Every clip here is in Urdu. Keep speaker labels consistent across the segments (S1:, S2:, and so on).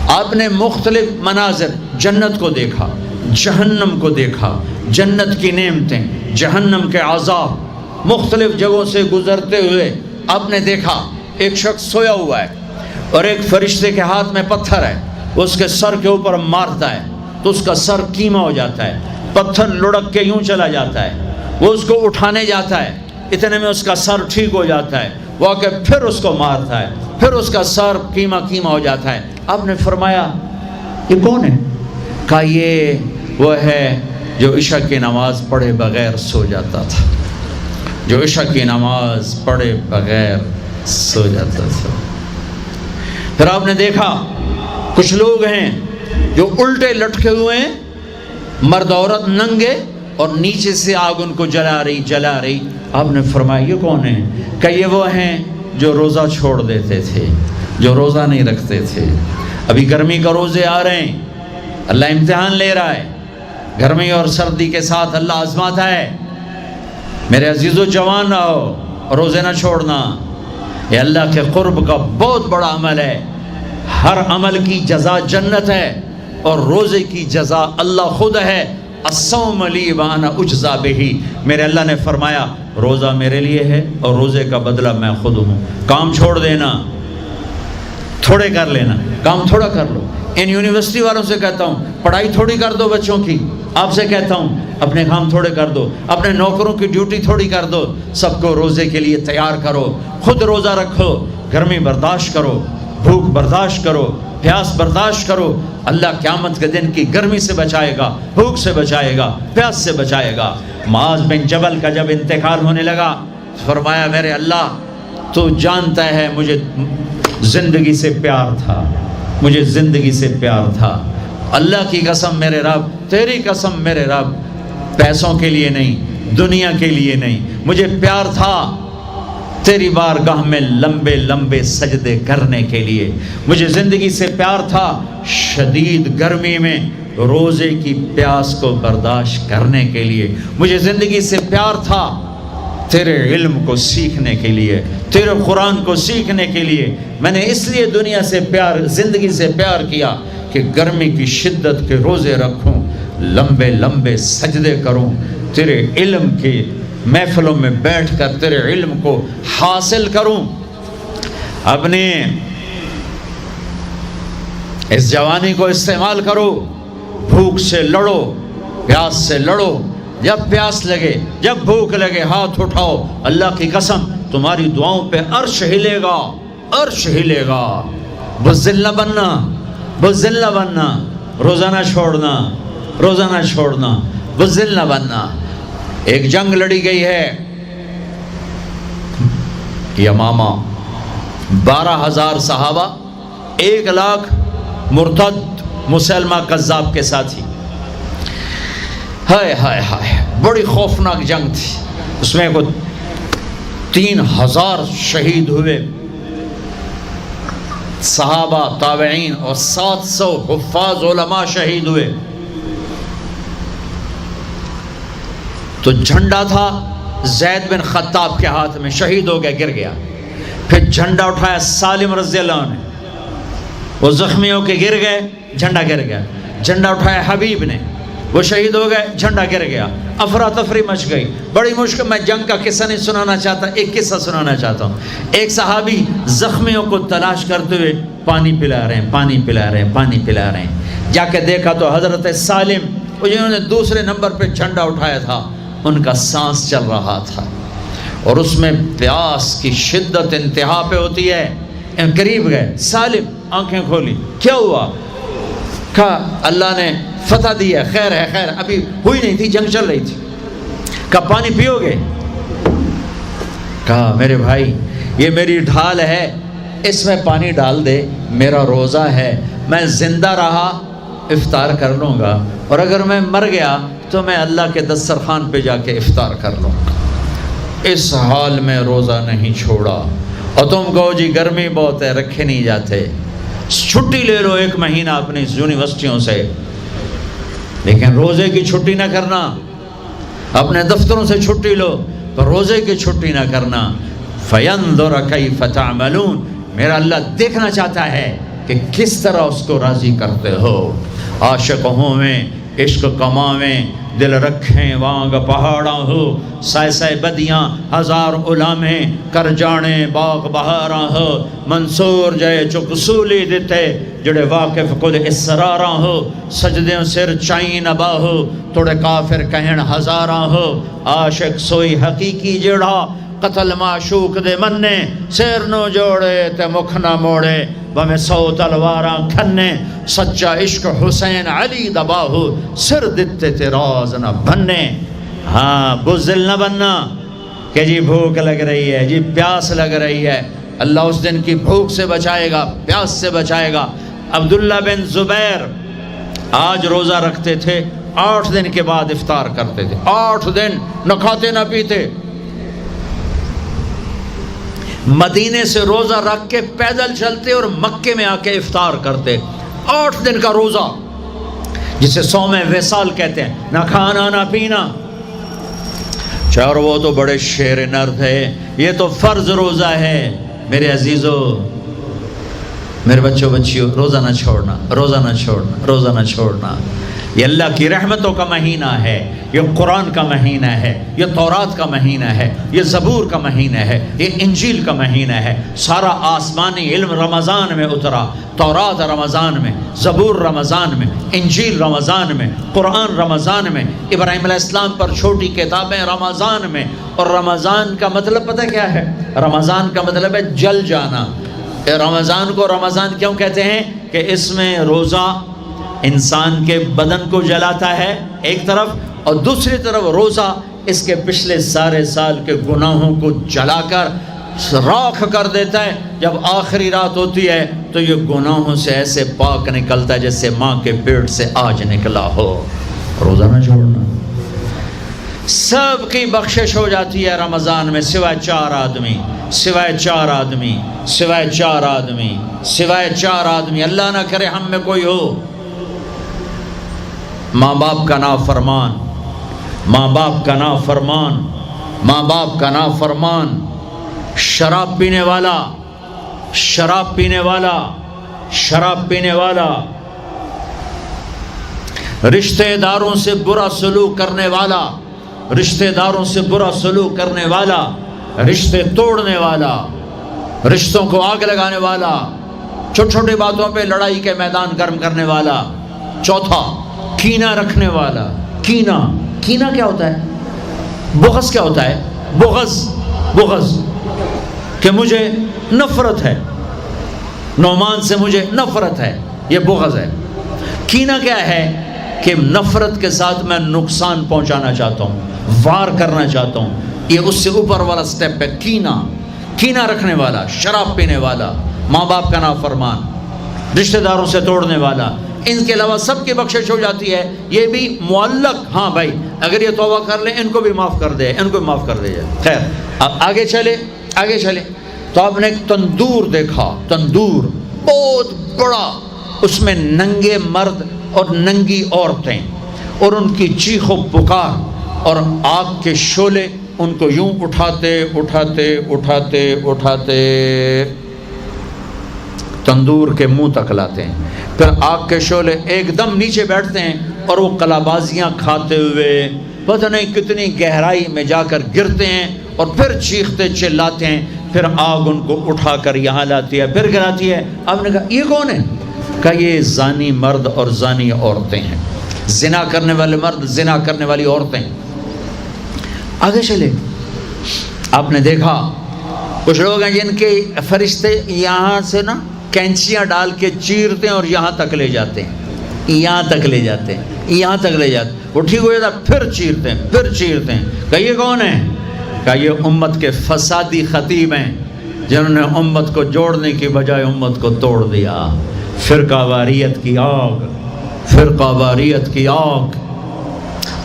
S1: آپ نے مختلف مناظر، جنت کو دیکھا، جہنم کو دیکھا، جنت کی نعمتیں، جہنم کے عذاب، مختلف جگہوں سے گزرتے ہوئے آپ نے دیکھا ایک شخص سویا ہوا ہے اور ایک فرشتے کے ہاتھ میں پتھر ہے، اس کے سر کے اوپر مارتا ہے تو اس کا سر کیما ہو جاتا ہے، پتھر لڑک کے یوں چلا جاتا ہے، وہ اس کو اٹھانے جاتا ہے، اتنے میں اس کا سر ٹھیک ہو جاتا ہے، وہ آ کے پھر اس کو مارتا ہے، پھر اس کا سر کیما ہو جاتا ہے۔ آپ نے فرمایا یہ کون ہے؟ کہا یہ وہ ہے جو عشاء کی نماز پڑھے بغیر سو جاتا تھا، جو عشاء کی نماز پڑھے بغیر سو جاتا تھا۔ پھر آپ نے دیکھا کچھ لوگ ہیں جو الٹے لٹکے ہوئے ہیں، مرد عورت ننگے، اور نیچے سے آگ ان کو جلا رہی۔ آپ نے فرمایا یہ کون ہے؟ کہ یہ وہ ہیں جو روزہ چھوڑ دیتے تھے، جو روزہ نہیں رکھتے تھے۔ ابھی گرمی کا روزے آ رہے ہیں، اللہ امتحان لے رہا ہے، گرمی اور سردی کے ساتھ اللہ آزماتا ہے۔ میرے عزیزو جوان رہو، روزے نہ چھوڑنا، یہ اللہ کے قرب کا بہت بڑا عمل ہے۔ ہر عمل کی جزا جنت ہے اور روزے کی جزا اللہ خود ہے۔ الصوم لی وانا اجزا بہ، میرے اللہ نے فرمایا روزہ میرے لیے ہے اور روزے کا بدلہ میں خود ہوں۔ کام چھوڑ دینا، تھوڑے کر لینا، کام تھوڑا کر لو۔ ان یونیورسٹی والوں سے کہتا ہوں پڑھائی تھوڑی کر دو بچوں کی، آپ سے کہتا ہوں اپنے کام تھوڑے کر دو، اپنے نوکروں کی ڈیوٹی تھوڑی کر دو، سب کو روزے کے لیے تیار کرو، خود روزہ رکھو، گرمی برداشت کرو، بھوک برداشت کرو، پیاس برداشت کرو۔ اللہ قیامت کے دن کی گرمی سے بچائے گا، بھوک سے بچائے گا، پیاس سے بچائے گا۔ معاذ بن جبل کا جب انتقال ہونے لگا فرمایا میرے اللہ تو جانتا ہے مجھے زندگی سے پیار تھا، مجھے زندگی سے پیار تھا، اللہ کی قسم میرے رب، تیری قسم میرے رب، پیسوں کے لیے نہیں، دنیا کے لیے نہیں، مجھے پیار تھا تیری بارگاہ میں لمبے لمبے سجدے کرنے کے لیے، مجھے زندگی سے پیار تھا شدید گرمی میں روزے کی پیاس کو برداشت کرنے کے لیے، مجھے زندگی سے پیار تھا تیرے علم کو سیکھنے کے لیے، تیرے قرآن کو سیکھنے کے لیے۔ میں نے اس لیے دنیا سے پیار، زندگی سے پیار کیا کہ گرمی کی شدت کے روزے رکھوں، لمبے لمبے سجدے کروں، تیرے علم کی محفلوں میں بیٹھ کر تیرے علم کو حاصل کروں۔ اپنے اس جوانی کو استعمال کرو، بھوک سے لڑو، پیاس سے لڑو، جب پیاس لگے، جب بھوک لگے ہاتھ اٹھاؤ، اللہ کی قسم تمہاری دعاؤں پہ عرش ہلے گا، عرش ہلے گا۔ بزدل نہ بننا، بزدل نہ بننا، روزہ نہ چھوڑنا، روزہ نہ چھوڑنا، بزدل نہ بننا۔ ایک جنگ لڑی گئی ہے یمامہ، 12,000 صحابہ، 1,00,000 مرتد مسلمہ کذاب کے ساتھی، ہائے ہائے ہائے، بڑی خوفناک جنگ تھی، اس میں کوئی 3,000 شہید ہوئے، صحابہ، تابعین اور 700 حفاظ علماء شہید ہوئے۔ تو جھنڈا تھا زید بن خطاب کے ہاتھ میں، شہید ہو گیا، گر گیا۔ پھر جھنڈا اٹھایا سالم رضی اللہ عنہ نے، وہ زخمی ہو کے گر گئے، جھنڈا گر گیا۔ جھنڈا اٹھایا حبیب نے، وہ شہید ہو گئے، جھنڈا گر گیا۔ افراتفری مچ گئی، بڑی مشکل۔ میں جنگ کا قصہ نہیں سنانا چاہتا، ایک قصہ سنانا چاہتا ہوں۔ ایک صحابی زخمیوں کو تلاش کرتے ہوئے پانی پلا رہے ہیں، پانی پلا رہے ہیں، پانی پلا رہے ہیں۔ جا کے دیکھا تو حضرت سالم، جنہوں نے دوسرے نمبر پہ جھنڈا اٹھایا تھا، ان کا سانس چل رہا تھا اور اس میں پیاس کی شدت انتہا پہ ہوتی ہے۔ قریب گئے، سالم آنکھیں کھولی، کیا ہوا؟ کہا اللہ نے فتح دی ہے، خیر ہے، خیر ابھی ہوئی نہیں تھی، جنگ چل رہی تھی۔ کہا پانی پیو گے؟ کہا میرے بھائی یہ میری ڈھال ہے، اس میں پانی ڈال دے، میرا روزہ ہے، میں زندہ رہا افطار کر لوں گا، اور اگر میں مر گیا تو میں اللہ کے دسترخوان پہ جا کے افطار کر لوں گا۔ اس حال میں روزہ نہیں چھوڑا، اور تم کہو جی گرمی بہت ہے، رکھے نہیں جاتے، چھٹی لے لو 1 مہینہ اپنی یونیورسٹیوں سے، لیکن روزے کی چھٹی نہ کرنا۔ اپنے دفتروں سے چھٹی لو پر روزے کی چھٹی نہ کرنا۔ فَيَنْظُرَ كَيْفَ تَعْمَلُونَ، میرا اللہ دیکھنا چاہتا ہے کہ کس طرح اس کو راضی کرتے ہو۔ عاشق ہوں میں عشق کماویں، دل رکھیں وانگ پہاڑاں ہو، سائے سائے بدیاں ہزار علامیں، کر جانے باغ بہاراں ہو، منصور جائے چکسولی دیتے جڑے واقف کل اسراراں ہو، سجدیں سر چائیں نبا ہو، توڑے کافر کہن ہزاراں ہو، عاشق سوئی حقیقی جڑا قتل معشوق دے مننے، سیر نو جوڑے تے مکھ نہ موڑے، بہمیں 100 تلواراں کھنے، سچا عشق حسین علی دباہو، سر دتے تے راز نہ بننے۔ ہاں بزدل نہ بننا کہ جی بھوک لگ رہی ہے، جی پیاس لگ رہی ہے، اللہ اس دن کی بھوک سے بچائے گا، پیاس سے بچائے گا۔ عبداللہ بن زبیر آج روزہ رکھتے تھے، 8 دن کے بعد افطار کرتے تھے، 8 دن نہ کھاتے نہ پیتے، مدینے سے روزہ رکھ کے پیدل چلتے اور مکے میں آ کے افطار کرتے، 8 دن کا روزہ جسے صوم وصال کہتے ہیں، نہ کھانا نہ پینا۔ اور وہ تو بڑے شیر نر تھے، یہ تو فرض روزہ ہے۔ میرے عزیزو، میرے بچوں بچیوں، روزہ نہ چھوڑنا، روزہ نہ چھوڑنا، روزہ نہ چھوڑنا۔ یہ اللہ کی رحمتوں کا مہینہ ہے، یہ قرآن کا مہینہ ہے، یہ تورات کا مہینہ ہے، یہ زبور کا مہینہ ہے، یہ انجیل کا مہینہ ہے۔ سارا آسمانی علم رمضان میں اترا، تورات رمضان میں، زبور رمضان میں، انجیل رمضان میں، قرآن رمضان میں، ابراہیم علیہ السلام پر چھوٹی کتابیں رمضان میں۔ اور رمضان کا مطلب پتہ کیا ہے؟ رمضان کا مطلب ہے جل جانا۔ رمضان کو رمضان کیوں کہتے ہیں؟ کہ اس میں روزہ انسان کے بدن کو جلاتا ہے ایک طرف، اور دوسری طرف روزہ اس کے پچھلے سارے سال کے گناہوں کو جلا کر راکھ کر دیتا ہے۔ جب آخری رات ہوتی ہے تو یہ گناہوں سے ایسے پاک نکلتا ہے جیسے ماں کے پیٹ سے آج نکلا ہو۔ روزہ نہ چھوڑنا، سب کی بخشش ہو جاتی ہے رمضان میں، سوائے 4 آدمی، سوائے 4 آدمی، سوائے 4 آدمی، سوائے 4 آدمی۔ اللہ نہ کرے ہم میں کوئی ہو۔ ماں باپ کا نافرمان، ماں باپ کا نافرمان، ماں باپ کا نافرمان، شراب پینے والا، شراب پینے والا، شراب پینے والا، رشتہ داروں سے برا سلوک کرنے والا، رشتہ داروں سے برا سلوک کرنے والا، رشتے توڑنے والا، رشتوں کو آگ لگانے والا، چھوٹی چھوٹی باتوں پہ لڑائی کے میدان گرم کرنے والا۔ چوتھا، کینہ رکھنے والا۔ کینہ، کینہ کیا ہوتا ہے؟ بغض کیا ہوتا ہے؟ بغض، بغض کہ مجھے نفرت ہے، نعمان سے مجھے نفرت ہے، یہ بغض ہے۔ کینہ کیا ہے؟ کہ نفرت کے ساتھ میں نقصان پہنچانا چاہتا ہوں، وار کرنا چاہتا ہوں، یہ اس سے اوپر والا سٹیپ ہے کینہ۔ کینہ رکھنے والا، شراب پینے والا، ماں باپ کا نافرمان، رشتہ داروں سے توڑنے والا، ان کے علاوہ سب کی بخشش ہو جاتی ہے۔ یہ بھی معلق، ہاں بھائی اگر یہ توبہ کر لیں ان کو بھی معاف کر دے، ان کو بھی معاف کر دے جائے۔ خیر اب آگے چلے، آگے چلے تو آپ نے ایک تندور دیکھا، تندور بہت بڑا، اس میں ننگے مرد اور ننگی عورتیں، اور ان کی چیخ و پکار، اور آگ کے شعلے ان کو یوں اٹھاتے اٹھاتے اٹھاتے اٹھاتے تندور کے منہ تک لاتے ہیں۔ پھر آگ کے شعلے ایک دم نیچے بیٹھتے ہیں اور وہ کلابازیاں کھاتے ہوئے پتہ نہیں کتنی گہرائی میں جا کر گرتے ہیں، اور پھر چیختے چلاتے ہیں۔ پھر آگ ان کو اٹھا کر یہاں لاتی ہے، پھر گراتی ہے۔ آپ نے کہا یہ کون ہے؟ کہا یہ زانی مرد اور زانی عورتیں ہیں، زنا کرنے والے مرد، زنا کرنے والی عورتیں۔ آگے چلے، آپ نے دیکھا کچھ لوگ ہیں جن کے فرشتے یہاں سے نا کینچیاں ڈال کے چیرتے ہیں اور یہاں تک لے جاتے ہیں، یہاں تک لے جاتے ہیں، یہاں تک لے جاتے ہیں۔ وہ ٹھیک ہو جاتا پھر چیرتے ہیں، پھر چیرتے ہیں۔ کہا یہ کون ہے؟ کہا یہ امت کے فسادی خطیب ہیں جنہوں نے امت کو جوڑنے کی بجائے امت کو توڑ دیا۔ فرقہ واریت کی آگ، فرقہ واریت کی آگ۔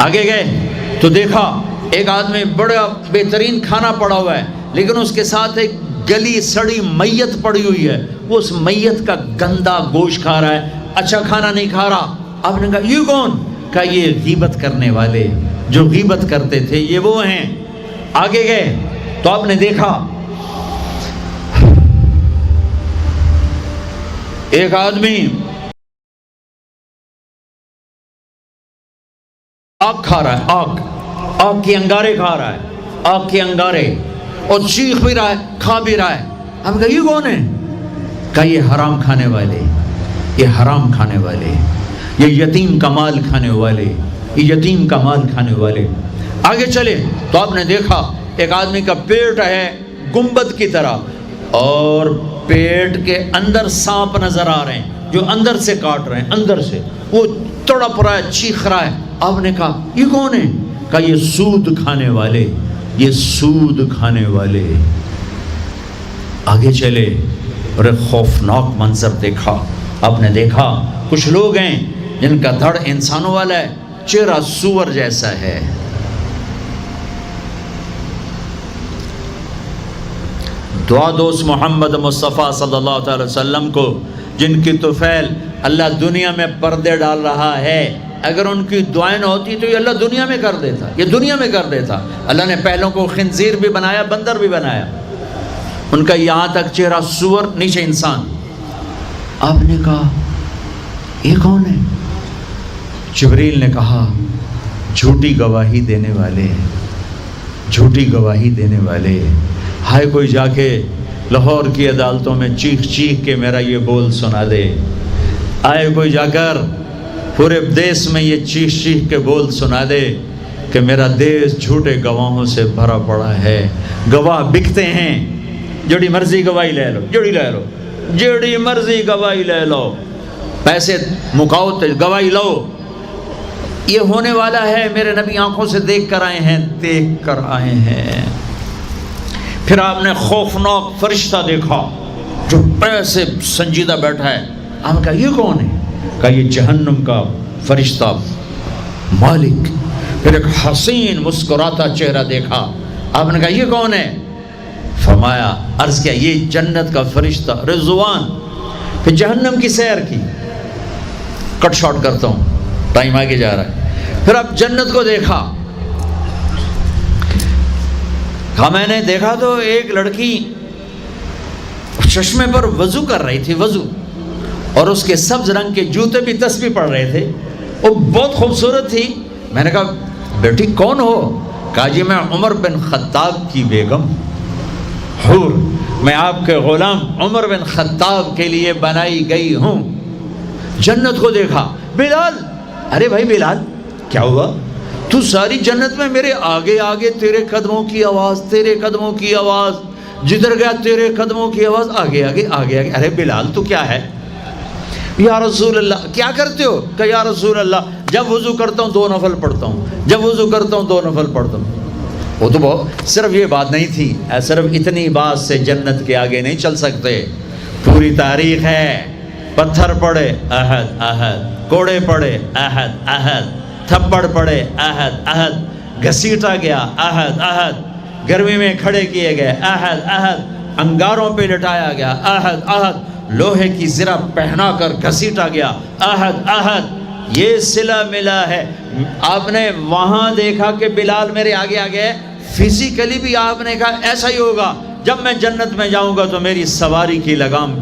S1: آگے گئے تو دیکھا ایک آدمی بڑا بہترین کھانا پڑا ہوا ہے، لیکن اس کے ساتھ ایک گلی سڑی میت پڑی ہوئی ہے، وہ اس میت کا گندا گوشت کھا رہا ہے، اچھا کھانا نہیں کھا رہا۔ آپ نے کہا یہ کون؟ کہا یہ غیبت کرنے والے، جو غیبت کرتے تھے یہ وہ ہیں۔ آگے گئے تو آپ نے دیکھا ایک آدمی آگ کھا رہا ہے، آگ کے انگارے کھا رہا ہے، آگ کے انگارے، اور چیخ بھی رہا ہے، کھا بھی رہا ہے۔ ہم کہا یہ کون ہے؟ کہا یہ حرام کھانے والے، یہ حرام کھانے والے، یہ یتیم کا مال کھانے والے، یہ یتیم کا مال کھانے والے۔ آگے چلے تو آپ نے دیکھا ایک آدمی کا پیٹ ہے گنبد کی طرح، اور پیٹ کے اندر سانپ نظر آ رہے ہیں جو اندر سے کاٹ رہے ہیں، اندر سے وہ تڑپ رہا ہے، چیخ رہا ہے۔ آپ نے کہا یہ کون ہے؟ کہا یہ سود کھانے والے، یہ سود کھانے والے۔ آگے چلے اور ایک خوفناک منظر دیکھا۔ آپ نے دیکھا کچھ لوگ ہیں جن کا دھڑ انسانوں والا ہے، چہرہ سور جیسا ہے۔ دعا دوست محمد مصطفیٰ صلی اللہ تعالی وسلم کو، جن کی طفیل اللہ دنیا میں پردے ڈال رہا ہے، اگر ان کی دعائیں نہ ہوتی تو یہ اللہ دنیا میں کر دیتا، یہ دنیا میں کر دیتا۔ اللہ نے پہلوں کو خنزیر بھی بنایا، بندر بھی بنایا، ان کا یہاں تک چہرہ سور، نیچے انسان۔ آپ نے کہا یہ کون ہے؟ جبریل نے کہا جھوٹی گواہی دینے والے، جھوٹی گواہی دینے والے۔ ہائے کوئی جا کے لاہور کی عدالتوں میں چیخ چیخ کے میرا یہ بول سنا دے، آئے کوئی جا کر پورے دیس میں یہ چیخ چیخ کے بول سنا دے کہ میرا دیس جھوٹے گواہوں سے بھرا پڑا ہے، گواہ بکتے ہیں، جڑی مرضی گواہی لے لو، جڑی مرضی گواہی لے لو، پیسے مکاؤ تو گواہی لو۔ یہ ہونے والا ہے، میرے نبی آنکھوں سے دیکھ کر آئے ہیں، دیکھ کر آئے ہیں۔ پھر آپ نے خوفناک فرشتہ دیکھا جو ایسے سنجیدہ بیٹھا ہے۔ آپ نے کہا یہ کون ہے؟ کہا یہ جہنم کا فرشتہ مالک۔ پھر ایک حسین مسکراتا چہرہ دیکھا۔ آپ نے کہا یہ کون ہے؟ فرمایا، عرض کیا یہ جنت کا فرشتہ رضوان۔ پھر جہنم کی سیر کی، کٹ شارٹ کرتا ہوں، ٹائم آگے جا رہا ہے۔ پھر اب جنت کو دیکھا۔ کہا میں نے دیکھا تو ایک لڑکی چشمے پر وضو کر رہی تھی، وضو، اور اس کے سبز رنگ کے جوتے بھی تسبیح پڑھ رہے تھے، وہ بہت خوبصورت تھی۔ میں نے کہا بیٹی کون ہو؟ کہا جی میں عمر بن خطاب کی بیگم، حور، میں آپ کے غلام عمر بن خطاب کے لیے بنائی گئی ہوں۔ جنت کو دیکھا۔ بلال، ارے بھائی بلال کیا ہوا؟ تو ساری جنت میں میرے آگے آگے، تیرے قدموں کی آواز، تیرے قدموں کی آواز، جدھر گیا تیرے قدموں کی آواز، آگے آگے آگے آگے۔ ارے بلال تو کیا ہے؟ یا رسول اللہ کیا کرتے ہو؟ کہ یا رسول اللہ جب وضو کرتا ہوں 2 نفل پڑھتا ہوں، جب وضو کرتا ہوں 2 نفل پڑھتا ہوں۔ وہ تو بہت صرف یہ بات نہیں تھی، صرف اتنی بات سے جنت کے آگے نہیں چل سکتے، پوری تاریخ ہے۔ پتھر پڑے احد احد، کوڑے پڑے احد احد، تھپڑ پڑے احد احد، گھسیٹا گیا احد احد، گرمی میں کھڑے کیے گئے احد احد، انگاروں پہ لٹایا گیا احد احد، لوہے کی زرہ پہنا کر گھسیٹا گیا احد احد۔ یہ صلہ ملا ہے۔ آپ نے وہاں دیکھا کہ بلال میرے آگے آگے ہے، فزیکلی بھی آپ نے کہا ایسا ہی ہوگا، جب میں جنت میں جاؤں گا تو میری سواری کی لگام